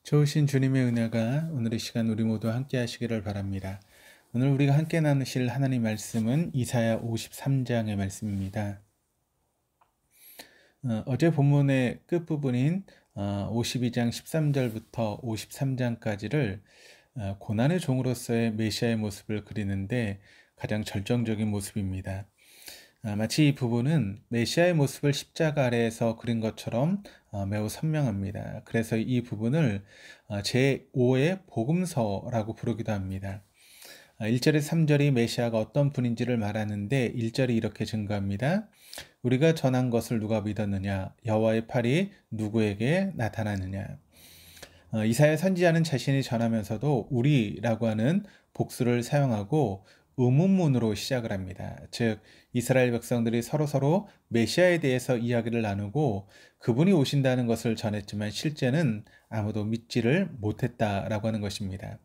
좋으신 주님의 은혜가 오늘 이 시간 우리 모두 함께 하시기를 바랍니다. 오늘 우리가 함께 나누실 하나님 말씀은 이사야 53장의 말씀입니다. 어제 본문의 끝부분인 52장 13절부터 53장까지를 고난의 종으로서의 메시아의 모습을 그리는데 가장 절정적인 모습입니다. 마치 이 부분은 메시아의 모습을 십자가 아래에서 그린 것처럼 매우 선명합니다. 그래서 이 부분을 제5의 복음서라고 부르기도 합니다. 1절에서 3절이 메시아가 어떤 분인지를 말하는데 1절이 이렇게 증거합니다. 우리가 전한 것을 누가 믿었느냐? 여호와의 팔이 누구에게 나타나느냐? 이사야 선지자는 자신이 전하면서도 우리라고 하는 복수를 사용하고 의문문으로 시작을 합니다. 즉 이스라엘 백성들이 서로서로 메시아에 대해서 이야기를 나누고 그분이 오신다는 것을 전했지만 실제는 아무도 믿지를 못했다라고 하는 것입니다.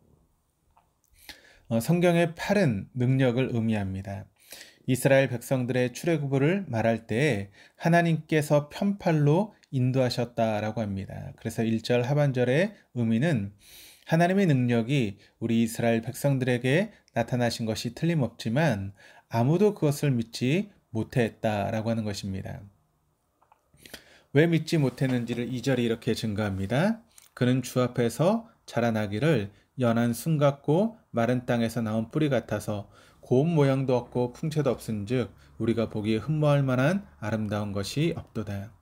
성경의 팔은 능력을 의미합니다. 이스라엘 백성들의 출애굽을 말할 때 하나님께서 편팔로 인도하셨다라고 합니다. 그래서 1절 하반절의 의미는 하나님의 능력이 우리 이스라엘 백성들에게 나타나신 것이 틀림없지만 아무도 그것을 믿지 못했다라고 하는 것입니다. 왜 믿지 못했는지를 2절이 이렇게 증거합니다. 그는 주 앞에서 자라나기를 연한 순 같고 마른 땅에서 나온 뿌리 같아서 고운 모양도 없고 풍채도 없은즉 우리가 보기에 흠모할 만한 아름다운 것이 없도다.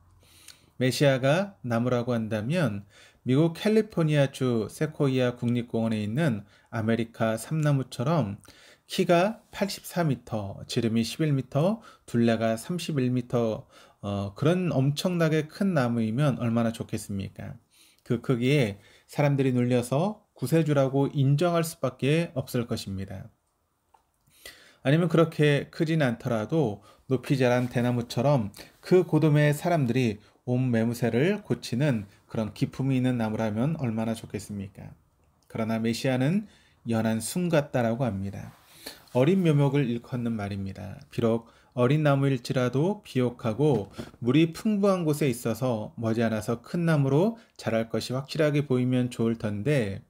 메시아가 나무라고 한다면 미국 캘리포니아주 세코이아 국립공원에 있는 아메리카 삼나무처럼 키가 84m, 지름이 11m, 둘레가 31m 그런 엄청나게 큰 나무이면 얼마나 좋겠습니까? 그 크기에 사람들이 눌려서 구세주라고 인정할 수밖에 없을 것입니다. 아니면 그렇게 크진 않더라도 높이 자란 대나무처럼 그 고도의 사람들이 온 매무새를 고치는 그런 기품이 있는 나무라면 얼마나 좋겠습니까? 그러나 메시아는 연한 순 같다라고 합니다. 어린 묘목을 일컫는 말입니다. 비록 어린 나무일지라도 비옥하고 물이 풍부한 곳에 있어서 머지않아서 큰 나무로 자랄 것이 확실하게 보이면 좋을 텐데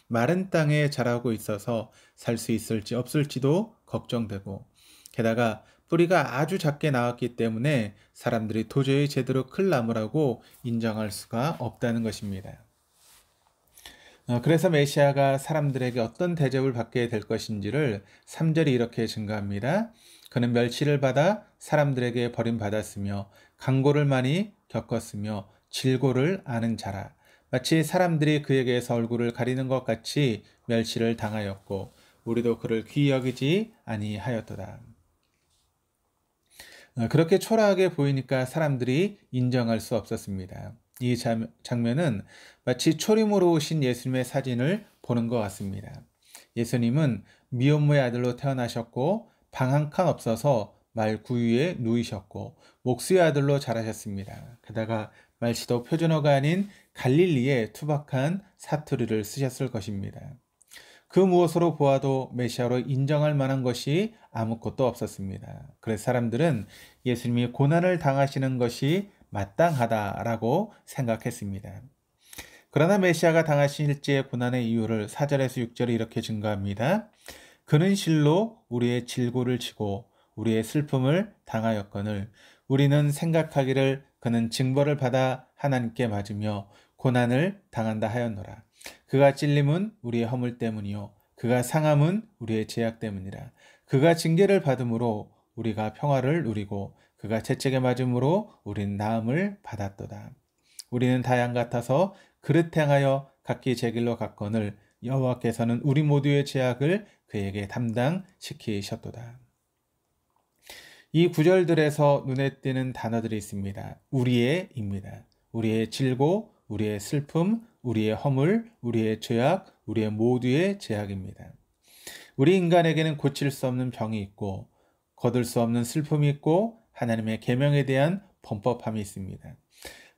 마른 땅에 자라고 있어서 살 수 있을지 없을지도 걱정되고 게다가 뿌리가 아주 작게 나왔기 때문에 사람들이 도저히 제대로 클 나무라고 인정할 수가 없다는 것입니다. 그래서 메시아가 사람들에게 어떤 대접을 받게 될 것인지를 3절이 이렇게 증가합니다. 그는 멸시를 받아 사람들에게 버림받았으며 강고를 많이 겪었으며 질고를 아는 자라. 마치 사람들이 그에게서 얼굴을 가리는 것 같이 멸시를 당하였고 우리도 그를 귀히 여기지 아니하였도다. 그렇게 초라하게 보이니까 사람들이 인정할 수 없었습니다. 이 장면은 마치 초림으로 오신 예수님의 사진을 보는 것 같습니다. 예수님은 미혼모의 아들로 태어나셨고 방 한 칸 없어서 말 구유에 누이셨고 목수의 아들로 자라셨습니다. 게다가 말씨도 표준어가 아닌 갈릴리에 투박한 사투리를 쓰셨을 것입니다. 그 무엇으로 보아도 메시아로 인정할 만한 것이 아무것도 없었습니다. 그래서 사람들은 예수님이 고난을 당하시는 것이 마땅하다라고 생각했습니다. 그러나 메시아가 당하신 일제의 고난의 이유를 4절에서 6절에 이렇게 증거합니다. 그는 실로 우리의 질고를 지고 우리의 슬픔을 당하였거늘 우리는 생각하기를 그는 징벌을 받아 하나님께 맞으며 고난을 당한다 하였노라. 그가 찔림은 우리의 허물 때문이요 그가 상함은 우리의 죄악 때문이라. 그가 징계를 받음으로 우리가 평화를 누리고 그가 채찍에 맞음으로 우리는 나음을 받았도다. 우리는 다 양 같아서 그릇 행하여 각기 제 길로 갔거늘 여호와께서는 우리 모두의 죄악을 그에게 담당시키셨도다. 이 구절들에서 눈에 띄는 단어들이 있습니다. 우리의입니다. 우리의 질고, 우리의 슬픔, 우리의 허물, 우리의 죄악, 우리의 모두의 죄악입니다. 우리 인간에게는 고칠 수 없는 병이 있고 거둘 수 없는 슬픔이 있고 하나님의 계명에 대한 범법함이 있습니다.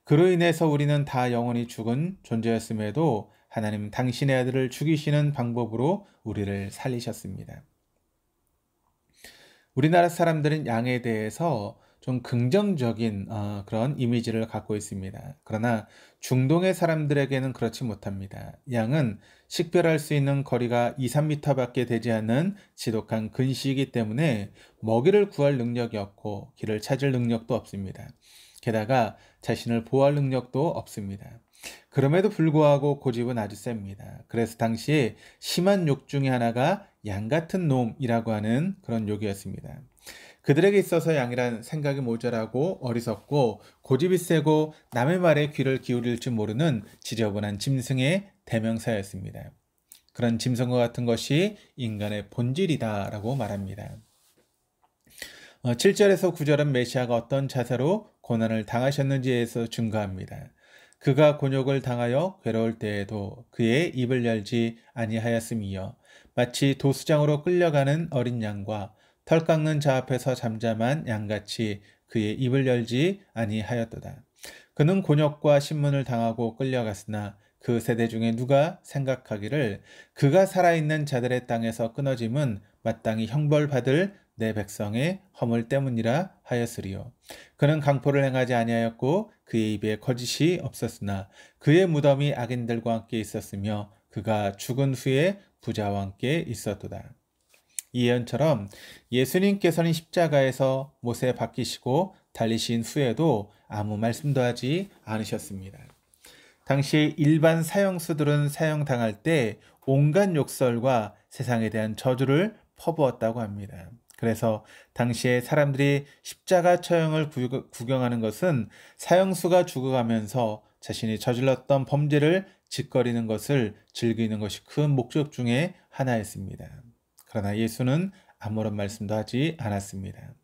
그로 인해서 우리는 다 영원히 죽은 존재였음에도 하나님 당신의 아들을 죽이시는 방법으로 우리를 살리셨습니다. 우리나라 사람들은 양에 대해서 좀 긍정적인 그런 이미지를 갖고 있습니다. 그러나 중동의 사람들에게는 그렇지 못합니다. 양은 식별할 수 있는 거리가 2, 3m밖에 되지 않는 지독한 근시이기 때문에 먹이를 구할 능력이 없고 길을 찾을 능력도 없습니다. 게다가 자신을 보호할 능력도 없습니다. 그럼에도 불구하고 고집은 아주 셉니다. 그래서 당시에 심한 욕 중에 하나가 양 같은 놈이라고 하는 그런 욕이었습니다. 그들에게 있어서 양이란 생각이 모자라고 어리석고 고집이 세고 남의 말에 귀를 기울일 줄 모르는 지저분한 짐승의 대명사였습니다. 그런 짐승과 같은 것이 인간의 본질이다라고 말합니다. 7절에서 9절은 메시아가 어떤 자세로 고난을 당하셨는지에서 증거합니다. 그가 곤욕을 당하여 괴로울 때에도 그의 입을 열지 아니하였음이요 마치 도수장으로 끌려가는 어린 양과 털 깎는 자 앞에서 잠잠한 양같이 그의 입을 열지 아니하였도다. 그는 곤욕과 신문을 당하고 끌려갔으나 그 세대 중에 누가 생각하기를 그가 살아있는 자들의 땅에서 끊어짐은 마땅히 형벌받을 내 백성의 허물 때문이라 하였으리요. 그는 강포를 행하지 아니하였고 그의 입에 거짓이 없었으나 그의 무덤이 악인들과 함께 있었으며 그가 죽은 후에 부자와 함께 있었도다. 이 예언처럼 예수님께서는 십자가에서 못에 박히시고 달리신 후에도 아무 말씀도 하지 않으셨습니다. 당시 일반 사형수들은 사형당할 때 온갖 욕설과 세상에 대한 저주를 퍼부었다고 합니다. 그래서 당시에 사람들이 십자가 처형을 구경하는 것은 사형수가 죽어가면서 자신이 저질렀던 범죄를 짓거리는 것을 즐기는 것이 큰 목적 중에 하나였습니다. 그러나 예수는 아무런 말씀도 하지 않았습니다.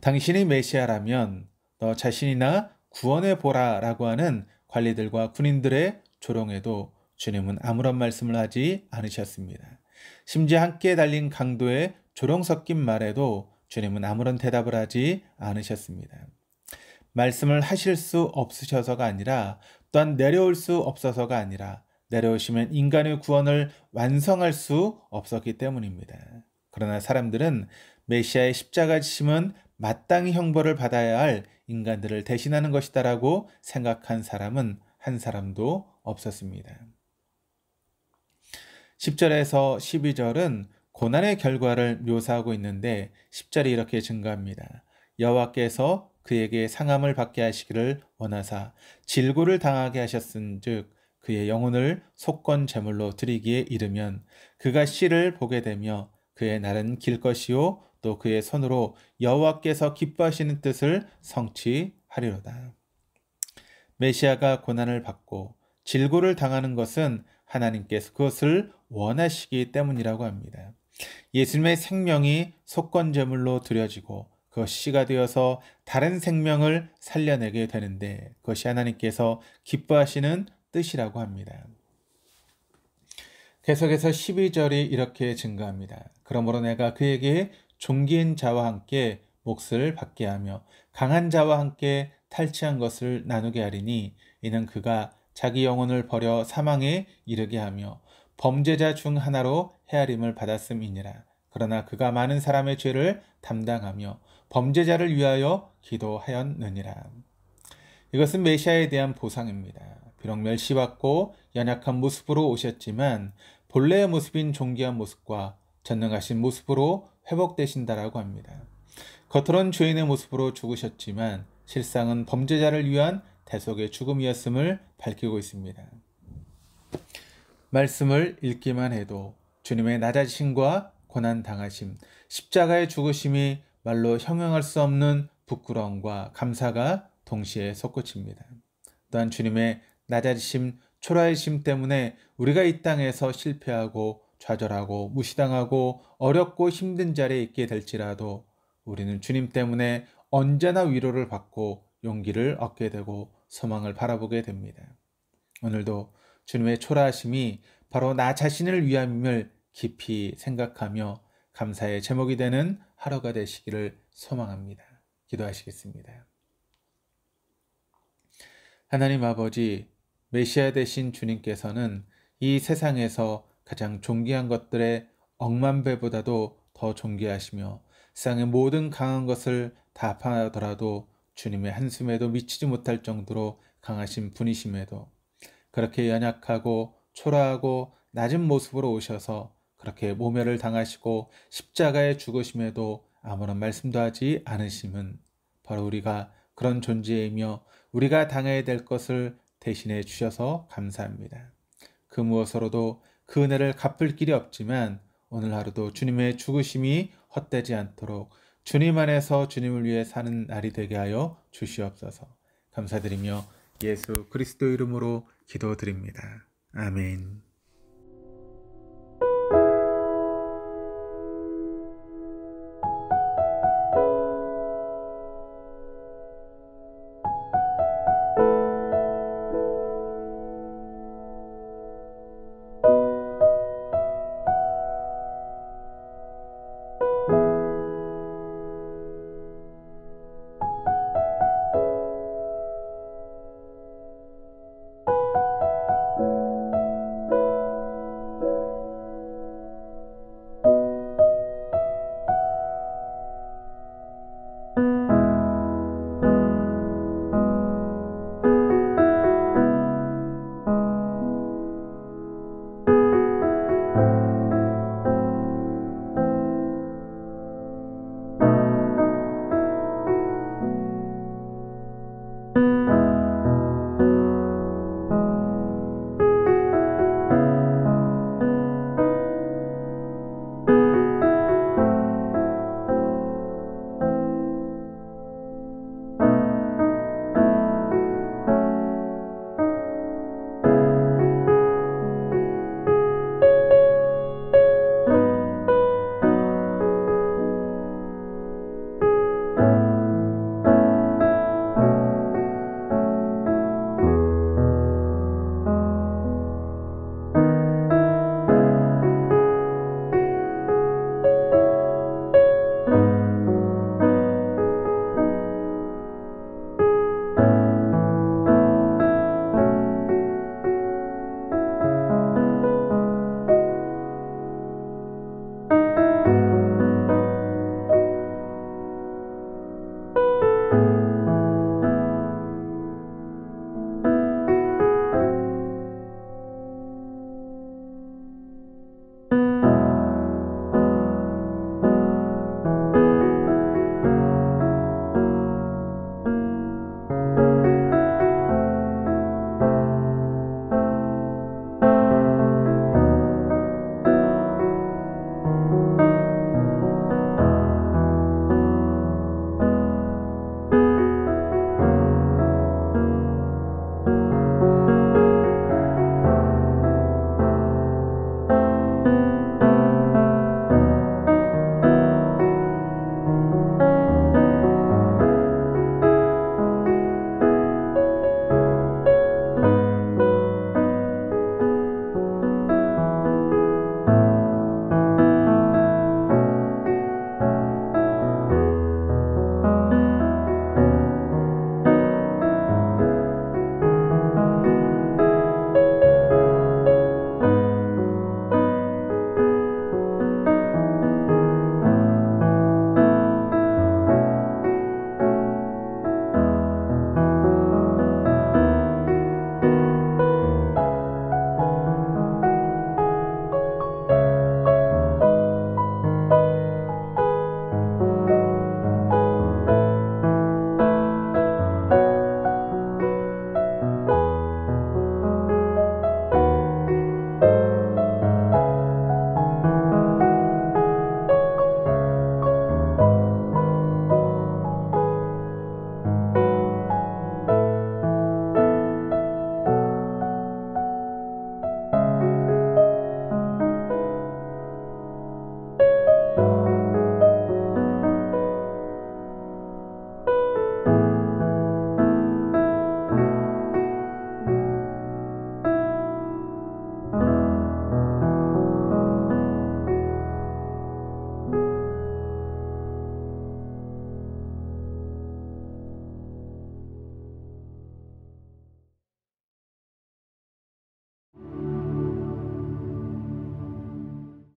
당신이 메시아라면 너 자신이나 구원해 보라 라고 하는 관리들과 군인들의 조롱에도 주님은 아무런 말씀을 하지 않으셨습니다. 심지어 함께 달린 강도의 조롱 섞인 말에도 주님은 아무런 대답을 하지 않으셨습니다. 말씀을 하실 수 없으셔서가 아니라 또한 내려올 수 없어서가 아니라 내려오시면 인간의 구원을 완성할 수 없었기 때문입니다. 그러나 사람들은 메시아의 십자가 지심은 마땅히 형벌을 받아야 할 인간들을 대신하는 것이다라고 생각한 사람은 한 사람도 없었습니다. 10절에서 12절은 고난의 결과를 묘사하고 있는데 10절이 이렇게 증가합니다. 여호와께서 그에게 상함을 받게 하시기를 원하사 질고를 당하게 하셨은즉 그의 영혼을 속건 제물로 드리기에 이르면 그가 씨를 보게 되며 그의 날은 길 것이요 또 그의 손으로 여호와께서 기뻐하시는 뜻을 성취하리로다. 메시아가 고난을 받고 질고를 당하는 것은 하나님께서 그것을 원하시기 때문이라고 합니다. 예수님의 생명이 속건제물로 드려지고 그것이 씨가 되어서 다른 생명을 살려내게 되는데 그것이 하나님께서 기뻐하시는 뜻이라고 합니다. 계속해서 12절이 이렇게 증가합니다. 그러므로 내가 그에게 종기인 자와 함께 몫을 받게 하며 강한 자와 함께 탈취한 것을 나누게 하리니 이는 그가 자기 영혼을 버려 사망에 이르게 하며 범죄자 중 하나로 헤아림을 받았음이니라. 그러나 그가 많은 사람의 죄를 담당하며 범죄자를 위하여 기도하였느니라. 이것은 메시아에 대한 보상입니다. 비록 멸시받고 연약한 모습으로 오셨지만 본래의 모습인 존귀한 모습과 전능하신 모습으로 회복되신다라고 합니다. 겉으론 죄인의 모습으로 죽으셨지만 실상은 범죄자를 위한 대속의 죽음이었음을 밝히고 있습니다. 말씀을 읽기만 해도 주님의 낮아지심과 고난 당하심, 십자가의 죽으심이 말로 형용할 수 없는 부끄러움과 감사가 동시에 솟구칩니다. 또한 주님의 낮아지심, 초라해심 때문에 우리가 이 땅에서 실패하고 좌절하고 무시당하고 어렵고 힘든 자리에 있게 될지라도 우리는 주님 때문에 언제나 위로를 받고 용기를 얻게 되고 소망을 바라보게 됩니다. 오늘도 주님의 초라하심이 바로 나 자신을 위함임을 깊이 생각하며 감사의 제목이 되는 하루가 되시기를 소망합니다. 기도하시겠습니다. 하나님 아버지, 메시아 되신 주님께서는 이 세상에서 가장 존귀한 것들의 억만 배보다도 더 존귀하시며 세상의 모든 강한 것을 다 합하더라도 주님의 한숨에도 미치지 못할 정도로 강하신 분이심에도 그렇게 연약하고 초라하고 낮은 모습으로 오셔서 그렇게 모멸을 당하시고 십자가에 죽으심에도 아무런 말씀도 하지 않으심은 바로 우리가 그런 존재이며 우리가 당해야 될 것을 대신해 주셔서 감사합니다. 그 무엇으로도 그 은혜를 갚을 길이 없지만 오늘 하루도 주님의 죽으심이 헛되지 않도록 주님 안에서 주님을 위해 사는 날이 되게 하여 주시옵소서. 감사드리며 예수 그리스도 이름으로 기도드립니다. 아멘.